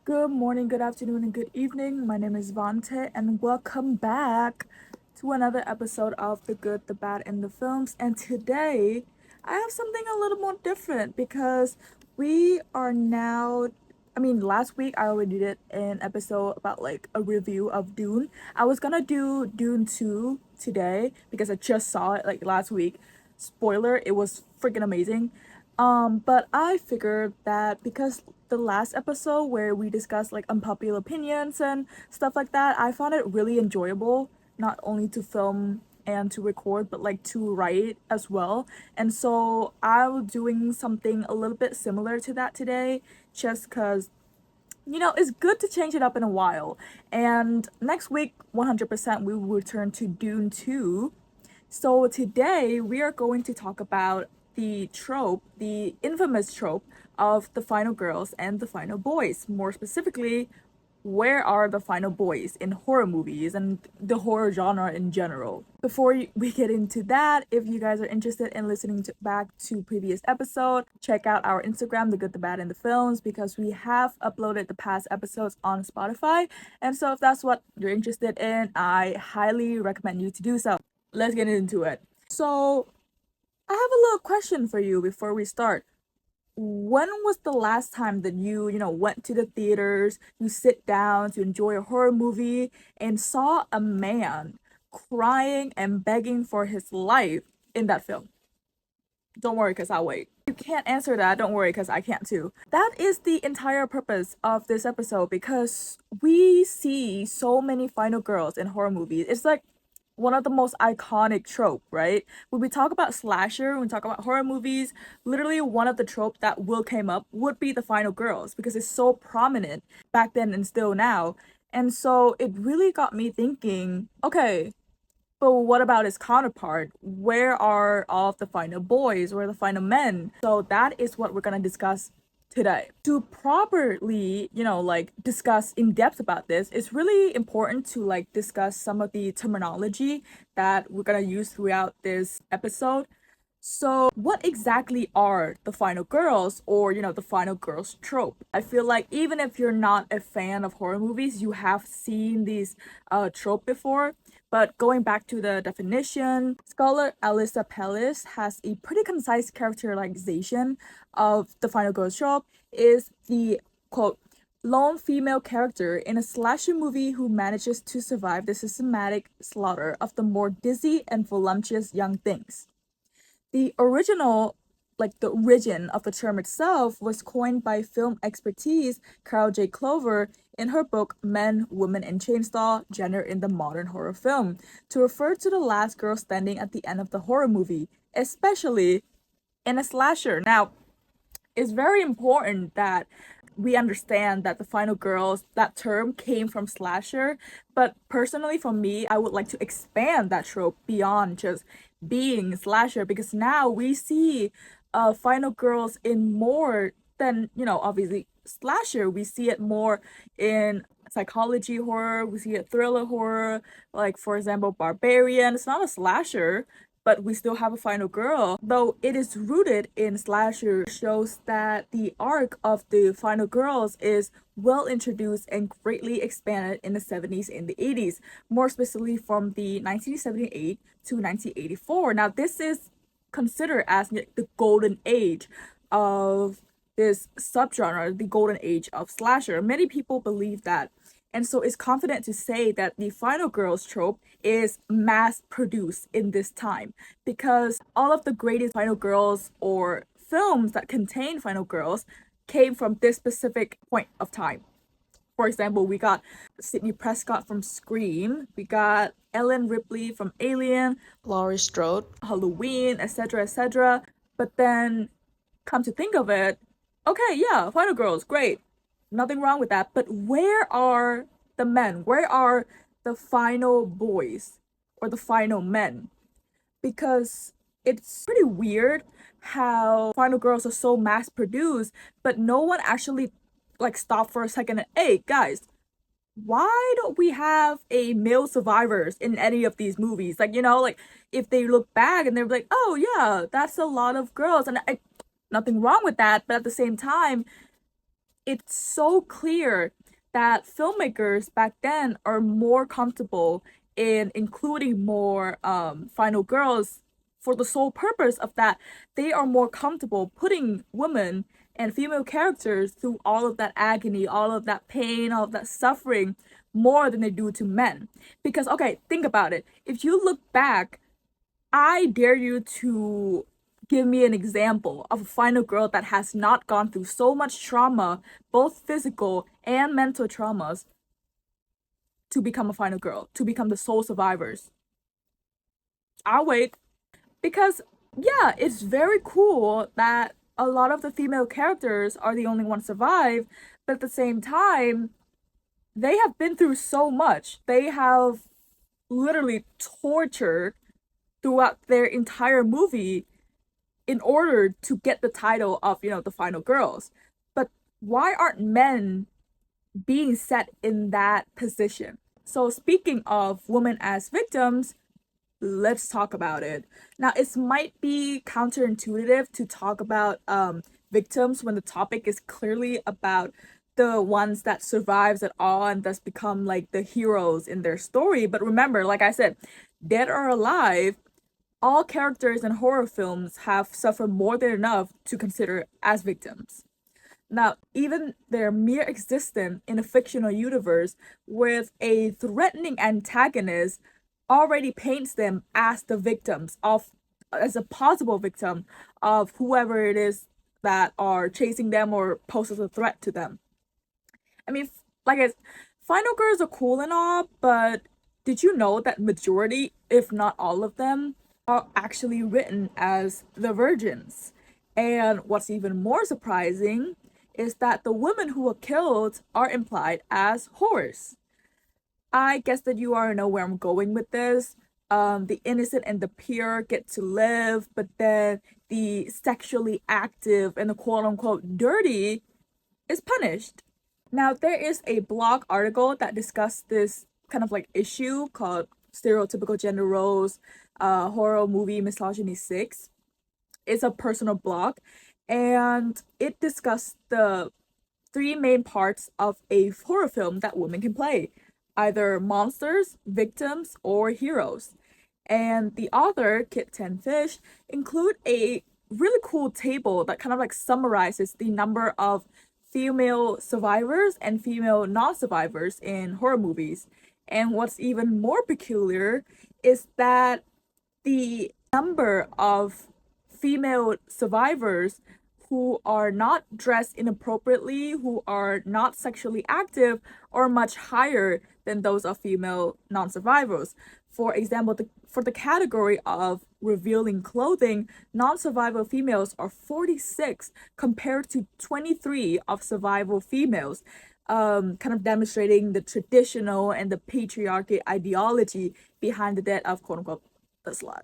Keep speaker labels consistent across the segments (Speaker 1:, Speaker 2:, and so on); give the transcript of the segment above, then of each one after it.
Speaker 1: Good morning, good afternoon, and good evening. My name is Vante, and welcome back to another episode of The Good, the Bad, and the Films. And today, I have something a little more different because we are now. Last week I already did an episode about like a review of Dune. I was gonna do Dune 2 today because I just saw it like last week. Spoiler, it was freaking amazing. But I figured that because the last episode where we discussed like unpopular opinions and stuff like that, I found it really enjoyable, not only to film and to record, but like to write as well. And so I'm doing something a little bit similar to that today, just because it's good to change it up in a while. And next week, 100%, we will return to Dune 2. So today we are going to talk about the trope, the infamous trope of the final girls and the final boys. More specifically, where are the final boys in horror movies and the horror genre in general? Before we get into that, if you guys are interested in listening back to previous episode, check out our Instagram, The Good, the Bad, and the Films, because we have uploaded the past episodes on Spotify. And so if that's what you're interested in, I highly recommend you to do so. Let's get into it. So, I have a little question for you before we start. When was the last time that you went to the theaters, you sit down to enjoy a horror movie and saw a man crying and begging for his life in that film? Don't worry, because I'll wait. You can't answer that, don't worry, because I can't too. That is the entire purpose of this episode, because we see so many final girls in horror movies. It's like one of the most iconic trope, right? When we talk about slasher, when we talk about horror movies, literally one of the tropes that will came up would be the final girls because it's so prominent back then and still now. And so it really got me thinking, okay, but what about his counterpart? Where are all of the final boys? Where are the final men? So that is what we're gonna discuss today. To properly, like discuss in depth about this, it's really important to like discuss some of the terminology that we're gonna use throughout this episode. So, what exactly are the final girls or, the final girls trope? I feel like even if you're not a fan of horror movies, you have seen these trope before. But going back to the definition, scholar Alyssa Pellis has a pretty concise characterization of the final girls trope is the quote lone female character in a slasher movie who manages to survive the systematic slaughter of the more dizzy and voluptuous young things. The original, like the origin of the term itself, was coined by film expertise Carol J. Clover in her book Men, Women, and Chainsaw Gender in the Modern Horror Film to refer to the last girl standing at the end of the horror movie, especially in a slasher. Now, it's very important that we understand that the final girls, that term came from slasher, but personally for me, I would like to expand that trope beyond just being slasher, because now we see final girls in more than, obviously slasher. We see it more in psychology horror, we see it thriller horror, like for example Barbarian. It's not a slasher, but we still have a final girl. Though it is rooted in slasher, shows that the arc of the final girls is well introduced and greatly expanded in the 70s and the 80s, more specifically from the 1978 to 1984. Now, this is considered as the golden age of this subgenre, the golden age of slasher. Many people believe that. And so it's confident to say that the final girls trope is mass produced in this time, because all of the greatest final girls or films that contain final girls came from this specific point of time. For example, we got Sidney Prescott from Scream, we got Ellen Ripley from Alien,
Speaker 2: Laurie Strode.
Speaker 1: Halloween, etc., etc. But then, come to think of it, okay, yeah, final girls, great, nothing wrong with that. But where are the men? Where are the final boys or the final men? Because it's pretty weird how final girls are so mass produced, but no one actually like stop for a second and, hey guys, why don't we have a male survivors in any of these movies? Like, like if they look back and they're like, oh yeah, that's a lot of girls, and nothing wrong with that, but at the same time, it's so clear that filmmakers back then are more comfortable in including more final girls for the sole purpose of that they are more comfortable putting women and female characters through all of that agony, all of that pain, all of that suffering more than they do to men. Because, okay, think about it. If you look back, I dare you to give me an example of a final girl that has not gone through so much trauma, both physical and mental traumas, to become a final girl, to become the sole survivors. I'll wait. Because, yeah, it's very cool that a lot of the female characters are the only ones survive, but at the same time, they have been through so much. They have literally tortured throughout their entire movie in order to get the title of, the final girls. But why aren't men being set in that position? So, speaking of women as victims, let's talk about it. Now, it might be counterintuitive to talk about victims when the topic is clearly about the ones that survives it all and thus become like the heroes in their story. But remember, like I said, dead or alive, all characters in horror films have suffered more than enough to consider as victims. Now, even their mere existence in a fictional universe with a threatening antagonist already paints them as the victims of, as a possible victim of whoever it is that are chasing them or poses a threat to them. I mean, like it's final girls are cool and all, but did you know that majority, if not all of them, are actually written as the virgins? And what's even more surprising is that the women who were killed are implied as whores. I guess that you already know where I'm going with this. The innocent and the pure get to live, but then the sexually active and the quote unquote dirty is punished. Now, there is a blog article that discussed this kind of like issue called Stereotypical Gender Roles, Horror Movie Misogyny 6. It's a personal blog, and it discussed the three main parts of a horror film that women can play, either monsters, victims, or heroes. And the author, Kit Ten Fish, include a really cool table that kind of like summarizes the number of female survivors and female non-survivors in horror movies. And what's even more peculiar is that the number of female survivors who are not dressed inappropriately, who are not sexually active, are much higher than those of female non-survivors. For example, for the category of revealing clothing, non-survival females are 46 compared to 23 of survival females, kind of demonstrating the traditional and the patriarchy ideology behind the death of quote unquote the slut.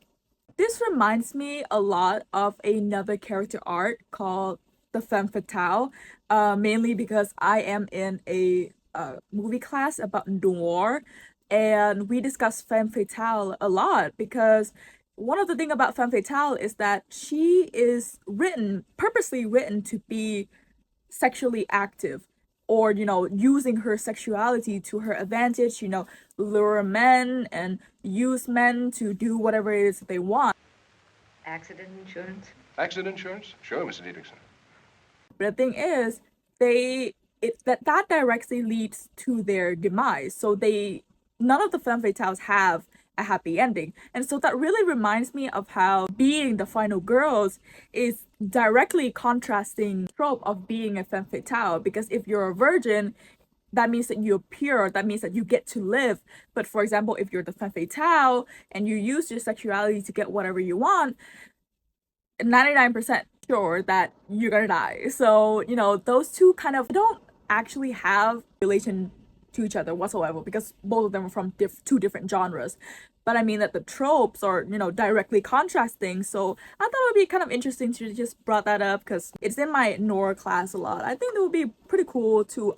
Speaker 1: This reminds me a lot of another character art called the Femme Fatale, mainly because I am in a movie class about noir, and we discuss Femme Fatale a lot because one of the thing about Femme Fatale is that she is purposely written to be sexually active or using her sexuality to her advantage, lure men and use men to do whatever it is that they want.
Speaker 2: Accident insurance?
Speaker 3: Accident insurance? Sure, Mr. Dietrichson.
Speaker 1: But the thing is, that directly leads to their demise. So none of the femme fatales have a happy ending. And so that really reminds me of how being the final girls is directly contrasting the trope of being a femme fatale. Because if you're a virgin, that means that you're pure, that means that you get to live. But for example, if you're the femme fatale and you use your sexuality to get whatever you want, 99% sure that you're gonna die. So, those two kind of don't actually have relation to each other whatsoever because both of them are from two different genres. But I mean that the tropes are, directly contrasting. So I thought it would be kind of interesting to just brought that up because it's in my noir class a lot. I think it would be pretty cool to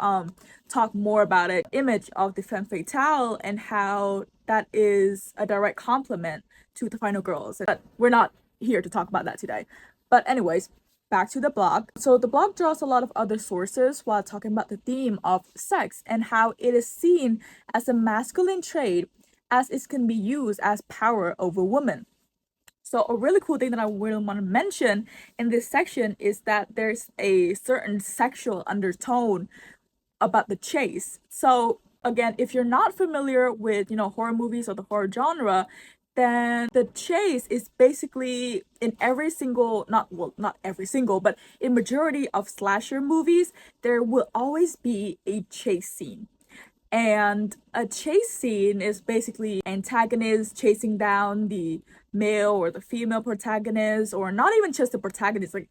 Speaker 1: talk more about it. Image of the femme fatale and how that is a direct complement to the final girls. But we're not here to talk about that today. But anyways, back to the blog. So the blog draws a lot of other sources while talking about the theme of sex and how it is seen as a masculine trait as it can be used as power over women. So a really cool thing that I really want to mention in this section is that there's a certain sexual undertone about the chase. So again, if you're not familiar with, horror movies or the horror genre, then the chase is basically in every single, not every single, but in majority of slasher movies, there will always be a chase scene. And a chase scene is basically antagonist chasing down the male or the female protagonist, or not even just the protagonist, like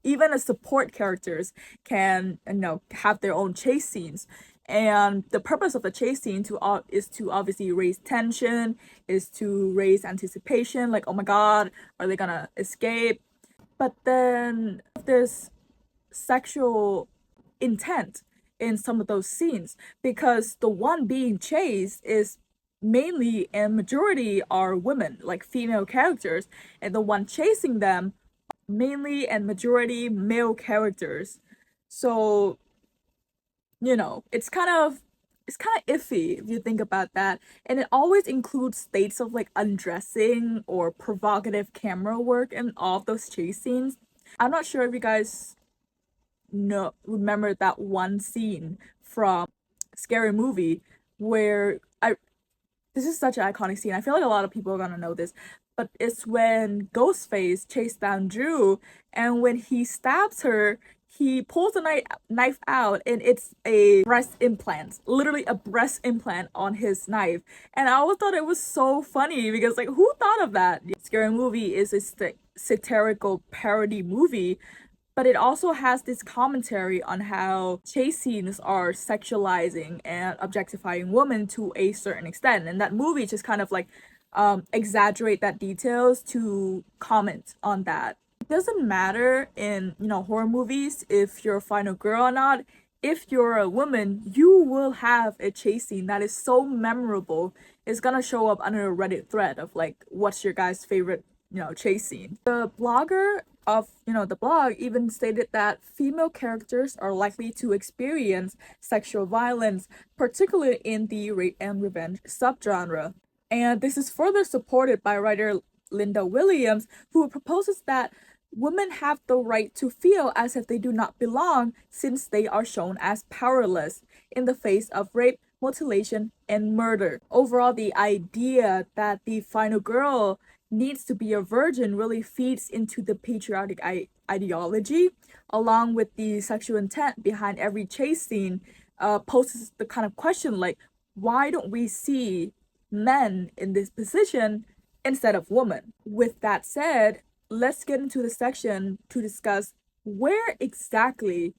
Speaker 1: even the support characters can, have their own chase scenes. And the purpose of the chase scene is to obviously raise tension, is to raise anticipation, like, oh my god, are they gonna escape? But then there's sexual intent in some of those scenes, because the one being chased is mainly and majority are women, like female characters, and the one chasing them mainly and majority male characters. So, it's kind of iffy if you think about that. And it always includes states of like undressing or provocative camera work in all of those chase scenes. I'm not sure if you guys remember that one scene from Scary Movie where I this is such an iconic scene. I feel like a lot of people are gonna know this, but it's when Ghostface chased down Drew, and when he stabs her, he pulls a knife out, and it's a breast implant, literally a breast implant on his knife. And I always thought it was so funny because, like, who thought of that? Scary Movie is a satirical parody movie, but it also has this commentary on how chase scenes are sexualizing and objectifying women to a certain extent, and that movie just kind of like exaggerate that details to comment on that. It doesn't matter in, horror movies if you're a final girl or not. If you're a woman, you will have a chase scene that is so memorable. It's gonna show up under a Reddit thread of like, what's your guys' favorite, chase scene. The blogger of, the blog even stated that female characters are likely to experience sexual violence, particularly in the rape and revenge subgenre. And this is further supported by writer Linda Williams, who proposes that women have the right to feel as if they do not belong, since they are shown as powerless in the face of rape, mutilation, and murder. Overall, the idea that the final girl needs to be a virgin really feeds into the patriotic ideology, along with the sexual intent behind every chase scene. Poses the kind of question like, why don't we see men in this position instead of women? With that said, let's get into the section to discuss where exactly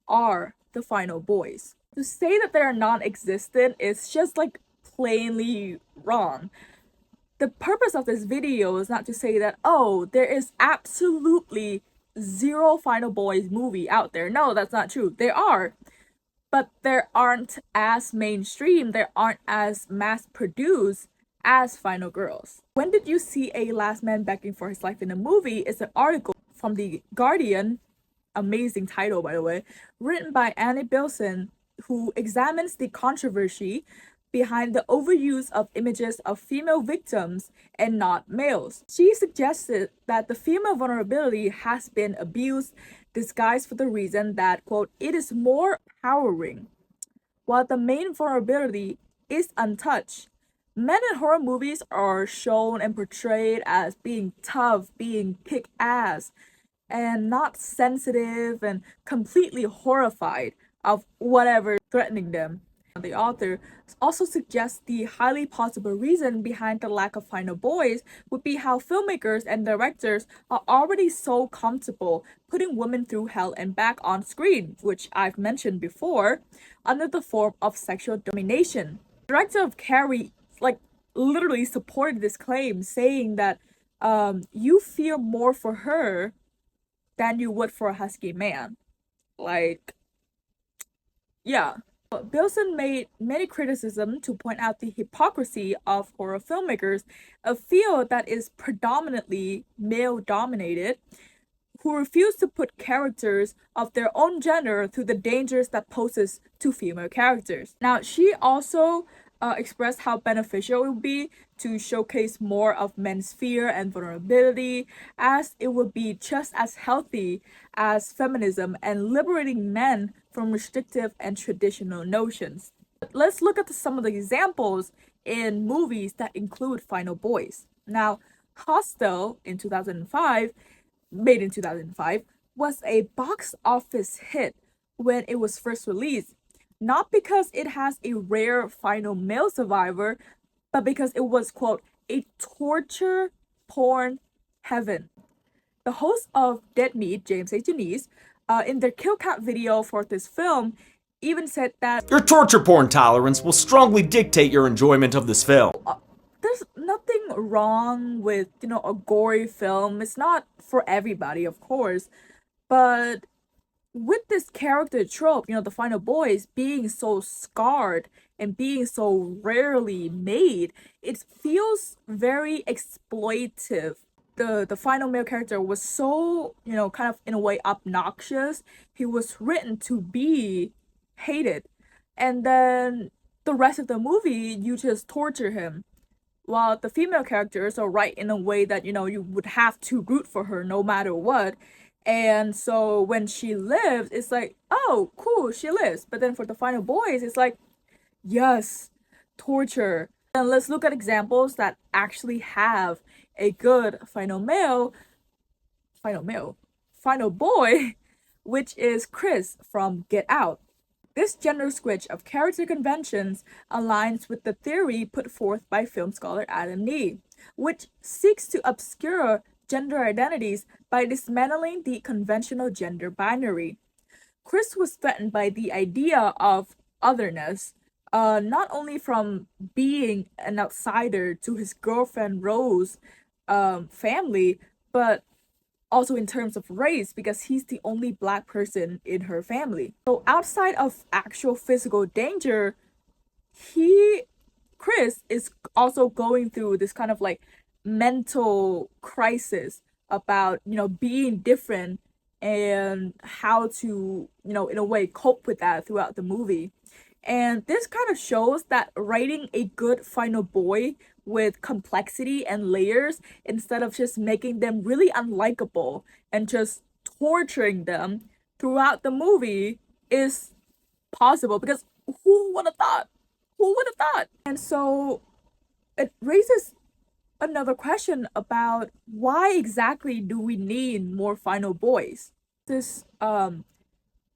Speaker 1: are the final boys. To say that they're non-existent is just like plainly wrong. The purpose of this video is not to say that, oh, there is absolutely zero final boys movie out there. No, that's not true. There are, but there aren't as mainstream, there aren't as mass produced as Final Girls. When did you see a last man begging for his life in a movie? Is an article from The Guardian, amazing title by the way, written by Annie Bilson, who examines the controversy behind the overuse of images of female victims and not males. She suggested that the female vulnerability has been abused, disguised for the reason that, quote, it is more empowering, while the main vulnerability is untouched. Men in horror movies are shown and portrayed as being tough, being kick-ass, and not sensitive and completely horrified of whatever threatening them. The author also suggests the highly possible reason behind the lack of final boys would be how filmmakers and directors are already so comfortable putting women through hell and back on screen, which I've mentioned before, under the form of sexual domination. The director of Carrie, like, literally supported this claim, saying that you fear more for her than you would for a husky man. Like, yeah. Bilson made many criticisms to point out the hypocrisy of horror filmmakers, a field that is predominantly male dominated, who refuse to put characters of their own gender through the dangers that poses to female characters. Now, she also expressed how beneficial it would be to showcase more of men's fear and vulnerability, as it would be just as healthy as feminism and liberating men from restrictive and traditional notions. But let's look at some of the examples in movies that include final boys. Now, Hostel in 2005, made in 2005, was a box office hit when it was first released, not because it has a rare final male survivor, but because it was, quote, a torture porn heaven. The host of Dead Meat, James A. Janice, in their kill count video for this film, even said that
Speaker 4: your torture porn tolerance will strongly dictate your enjoyment of this film.
Speaker 1: There's nothing wrong with, a gory film. It's not for everybody, of course, but with this character trope, the final boys being so scarred and being so rarely made, it feels very exploitive. The final male character was so, kind of in a way obnoxious. He was written to be hated. And then the rest of the movie, you just torture him. While the female characters are right in a way that, you would have to root for her no matter what. And so when she lives, it's like, oh, cool, she lives. But then for the final boys, it's like, yes, torture. And let's look at examples that actually have a good final boy, which is Chris from Get Out. This gender switch of character conventions aligns with the theory put forth by film scholar Adam Nee, which seeks to obscure gender identities by dismantling the conventional gender binary. Chris was threatened by the idea of otherness, not only from being an outsider to his girlfriend Rose family, but also in terms of race, because he's the only black person in her family. So outside of actual physical danger, Chris is also going through this kind of like mental crisis about, being different and how to, in a way cope with that throughout the movie. And this kind of shows that writing a good final boy with complexity and layers instead of just making them really unlikable and just torturing them throughout the movie is possible, because who would have thought? Who would have thought? And so it raises another question about why exactly do we need more final boys? This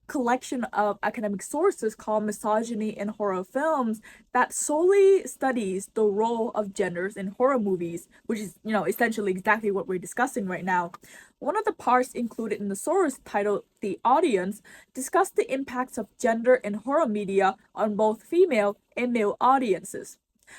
Speaker 1: collection of academic sources called Misogyny in Horror Films that solely studies the role of genders in horror movies, which is, essentially exactly what we're discussing right now. One of the parts included in the source, titled The Audience, discussed the impacts of gender in horror media on both female and male audiences.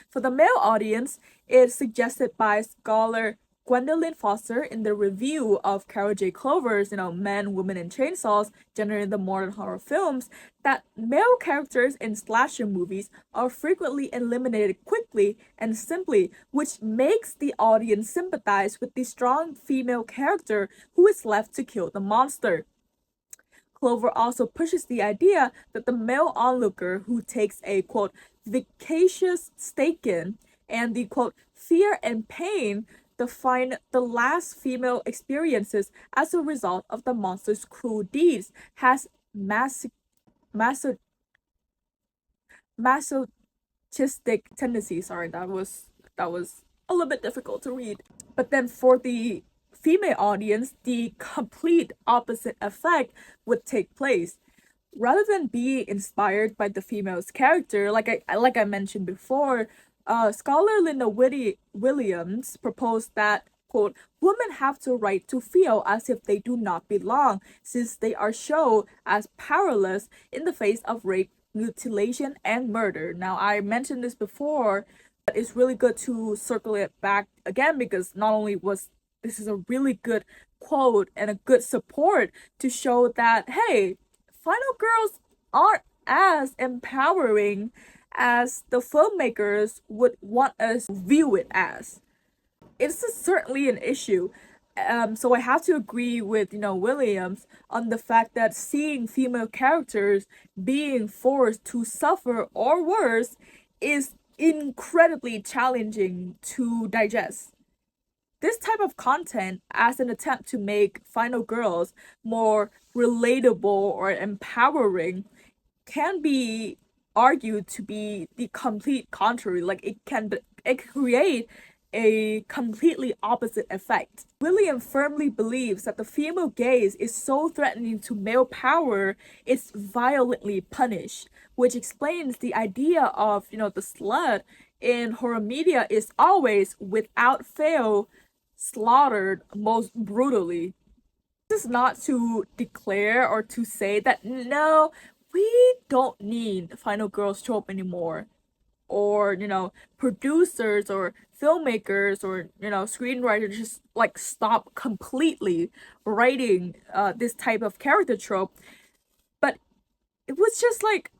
Speaker 1: For the male audience, it's suggested by scholar Gwendolyn Foster in the review of Carol J. Clover's, Men, Women, and Chainsaws, Gender in the Modern Horror Films, that male characters in slasher movies are frequently eliminated quickly and simply, which makes the audience sympathize with the strong female character who is left to kill the monster. Clover also pushes the idea that the male onlooker who takes a, quote, vicious stake in and the, quote, fear and pain define the last female experiences as a result of the monster's cruel deeds has masochistic tendencies. Sorry, that was a little bit difficult to read. But then for the female audience, the complete opposite effect would take place. Rather than being inspired by the female's character, like I mentioned before, scholar Linda Williams proposed that, quote, women have the right to feel as if they do not belong, since they are shown as powerless in the face of rape, mutilation, and murder. Now, I mentioned this before, but it's really good to circle it back again, because not only was this is a really good quote and a good support to show that, hey, final girls aren't as empowering as the filmmakers would want us to view it as. It's certainly an issue. So I have to agree with Williams on the fact that seeing female characters being forced to suffer or worse is incredibly challenging to digest. This type of content, as an attempt to make Final Girls more relatable or empowering, can be argued to be the complete contrary. Like it create a completely opposite effect. William firmly believes that the female gaze is so threatening to male power, it's violently punished, which explains the idea of, the slut in horror media is always, without fail, slaughtered most brutally. This is not to declare or to say that no, we don't need Final Girls trope anymore. Or, producers or filmmakers or, screenwriters just like stop completely writing this type of character trope. But it was just like,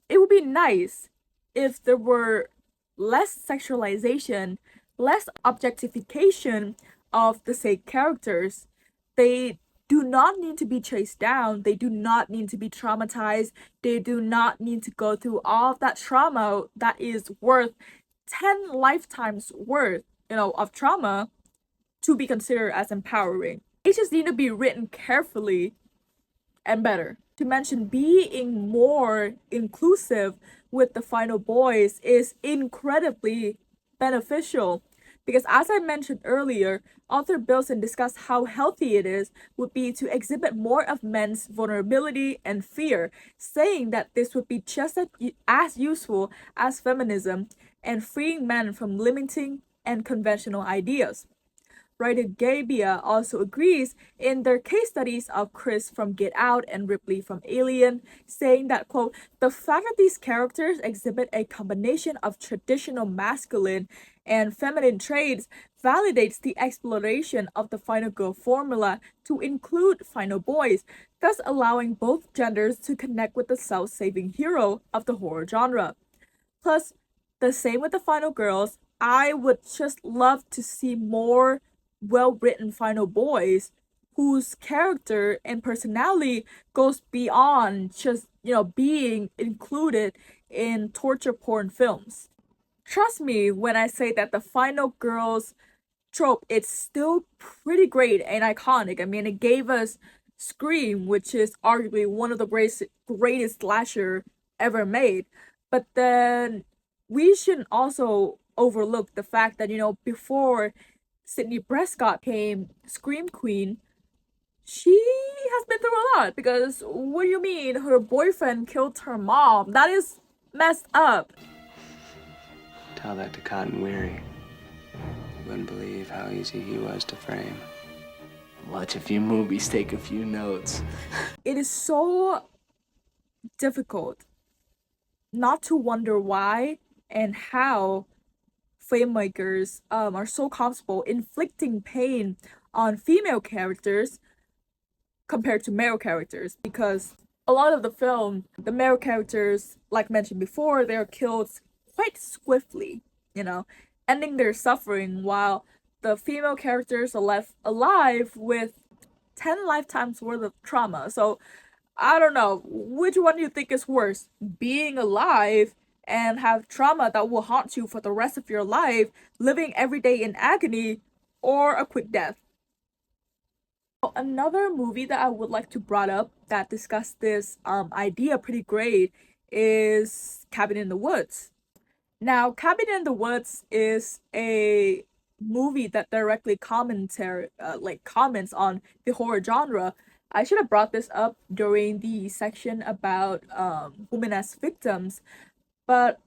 Speaker 1: it would be nice if there were less sexualization, less objectification of the said characters. They do not need to be chased down. They do not need to be traumatized. They do not need to go through all of that trauma that is worth 10 lifetimes worth, of trauma to be considered as empowering. They just need to be written carefully and better. To mention being more inclusive with the final boys is incredibly beneficial because, as I mentioned earlier, author Bilson discussed how healthy it is would be to exhibit more of men's vulnerability and fear, saying that this would be just as useful as feminism and freeing men from limiting and conventional ideas. Writer Gabia also agrees in their case studies of Chris from Get Out and Ripley from Alien, saying that, quote, the fact that these characters exhibit a combination of traditional masculine and feminine traits validates the exploration of the final girl formula to include final boys, thus allowing both genders to connect with the self-saving hero of the horror genre. Plus, the same with the final girls, I would just love to see more well-written final boys whose character and personality goes beyond just, being included in torture porn films. Trust me when I say that the final girls trope, it's still pretty great and iconic. I mean, it gave us Scream, which is arguably one of the greatest slasher ever made. But then we shouldn't also overlook the fact that, before Sydney Prescott came Scream Queen, she has been through a lot because what do you mean her boyfriend killed her mom? That is messed up.
Speaker 5: Tell that to Cotton Weary. You wouldn't believe how easy he was to frame.
Speaker 6: Watch a few movies, take a few notes.
Speaker 1: It is so difficult not to wonder why and how filmmakers are so comfortable inflicting pain on female characters compared to male characters, because a lot of the film, the male characters, like mentioned before, they're killed quite swiftly, ending their suffering, while the female characters are left alive with 10 lifetimes worth of trauma. So I don't know, which one do you think is worse? Being alive and have trauma that will haunt you for the rest of your life, living every day in agony, or a quick death? Another movie that I would like to brought up that discussed this idea pretty great is Cabin in the Woods. Now, Cabin in the Woods is a movie that directly comments on the horror genre. I should have brought this up during the section about women as victims, but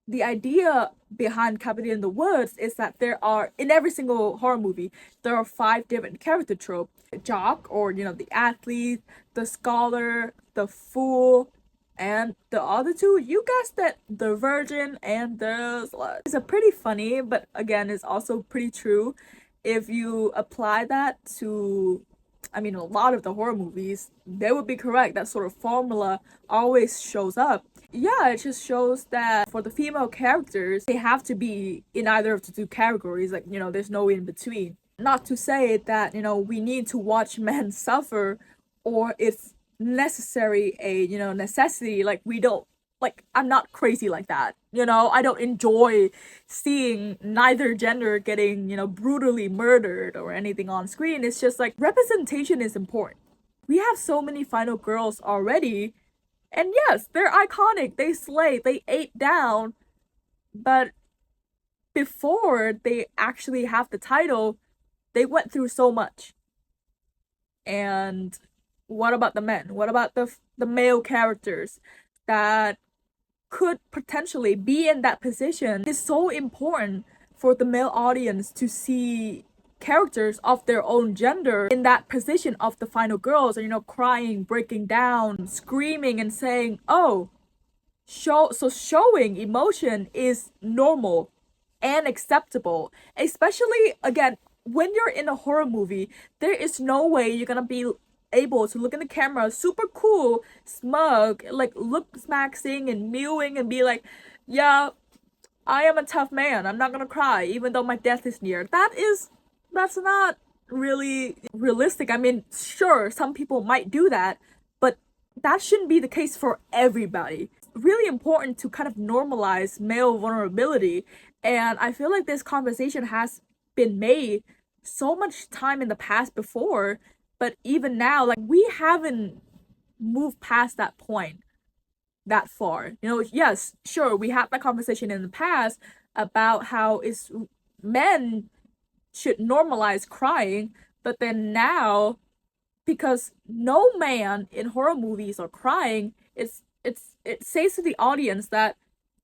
Speaker 1: the idea behind Cabin in the Woods is that there are, in every single horror movie, there are 5 different character tropes. The jock, or the athlete, the scholar, the fool, and the other two, you guessed it, the virgin and the slut. It's a pretty funny, but again, it's also pretty true. If you apply that to, a lot of the horror movies, they would be correct. That sort of formula always shows up. Yeah, it just shows that for the female characters, they have to be in either of the two categories. Like, there's no in between. not to say that, we need to watch men suffer, or it's necessary, a, necessity. Like, we don't, like, I'm not crazy like that. I don't enjoy seeing neither gender getting, brutally murdered or anything on screen. It's just like representation is important. We have so many final girls already, and yes, they're iconic. They slay, they ate down, but before they actually have the title, they went through so much. And what about the men? What about the male characters that could potentially be in that position? It's so important for the male audience to see characters of their own gender in that position of the final girls, crying, breaking down, screaming, and saying, "Oh, showing emotion is normal and acceptable." Especially, again, when you're in a horror movie, there is no way you're gonna be able to look in the camera super cool, smug, like look smacking and mewing and be like, "Yeah, I am a tough man, I'm not gonna cry even though my death is near." That's not really realistic. I mean, sure, some people might do that, but that shouldn't be the case for everybody. Really important to kind of normalize male vulnerability, and I feel like this conversation has been made so much time in the past before, but even now, like, we haven't moved past that point that far. Yes, sure, we had that conversation in the past about how it's men should normalize crying, but then now, because no man in horror movies are crying, it says to the audience that,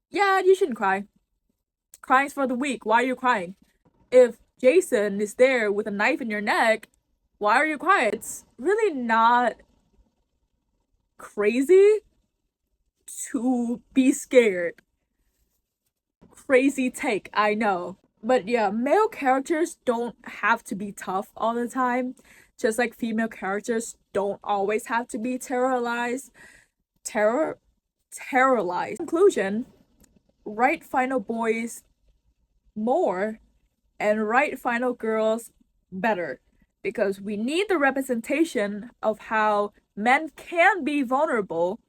Speaker 1: yeah, you shouldn't cry. Crying's for the weak. Why are you crying? If Jason is there with a knife in your neck, why are you crying? It's really not crazy to be scared. Crazy take, I know. But yeah, male characters don't have to be tough all the time. Just like female characters don't always have to be terrorized. Terrorized. Conclusion, write final boys more and write final girls better, because we need the representation of how men can be vulnerable,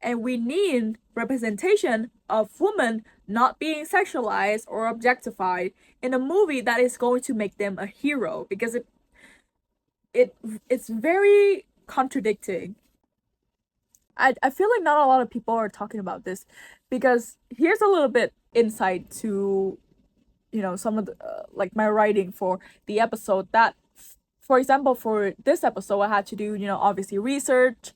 Speaker 1: and we need representation of women not being sexualized or objectified in a movie that is going to make them a hero, because it's very contradicting. I feel like not a lot of people are talking about this, because here's a little bit insight to, some of the like my writing for the episode. That, for example, for this episode, I had to do, obviously research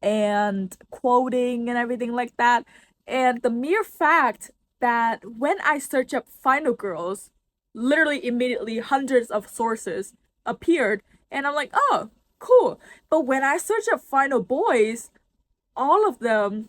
Speaker 1: and quoting and everything like that. And the mere fact that when I search up Final Girls, literally immediately hundreds of sources appeared, and I'm like, oh, cool. But when I search up Final Boys, all of them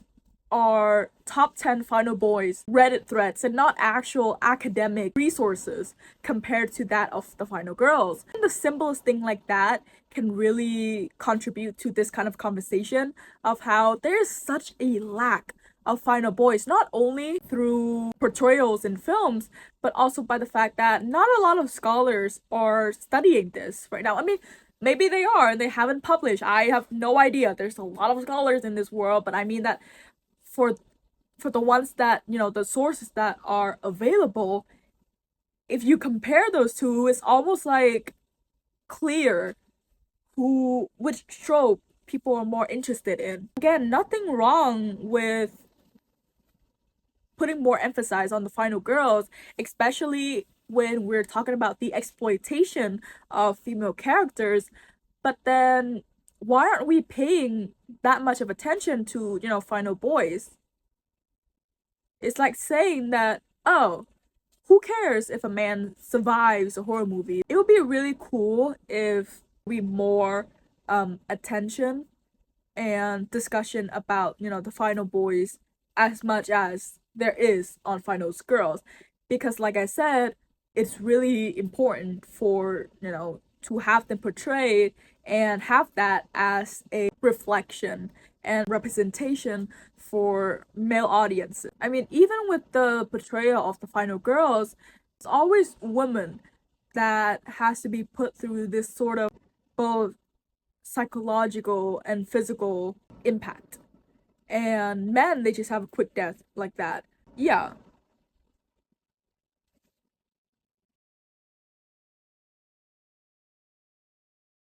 Speaker 1: are top 10 Final Boys Reddit threads and not actual academic resources compared to that of the Final Girls. And the simplest thing like that can really contribute to this kind of conversation of how there's such a lack of Final Boys, not only through portrayals in films, but also by the fact that not a lot of scholars are studying this right now. I mean, maybe they are and they haven't published. I have no idea. There's a lot of scholars in this world, but I mean that for the ones that, the sources that are available, if you compare those two, it's almost like clear which trope people are more interested in. Again, nothing wrong with putting more emphasis on the final girls, especially when we're talking about the exploitation of female characters. But then why aren't we paying that much of attention to, final boys? It's like saying that, oh, who cares if a man survives a horror movie? It would be really cool if we more attention and discussion about, the final boys as much as there is on finals girls, because like I said, it's really important for, to have them portrayed and have that as a reflection and representation for male audiences. I mean, even with the portrayal of the final girls, it's always women that has to be put through this sort of both psychological and physical impact. And men, they just have a quick death like that. Yeah,